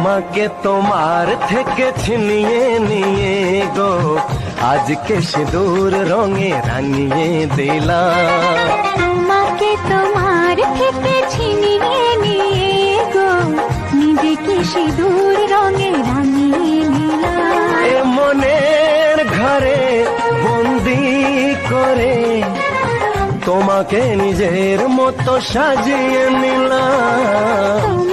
তোমাকে তোমার থেকে ছিনিয়ে নিয়ে গো আজকে সিঁদুর রঙে রাঙিয়ে দিলাম। তোমাকে তোমার থেকে ছিনিয়ে নিয়ে গো নিজেকে সিঁদুর রঙে রাঙিয়ে নিলাম। এ মনের ঘরে বন্দি করে তোমাকে নিজের মতো সাজিয়ে নিলাম।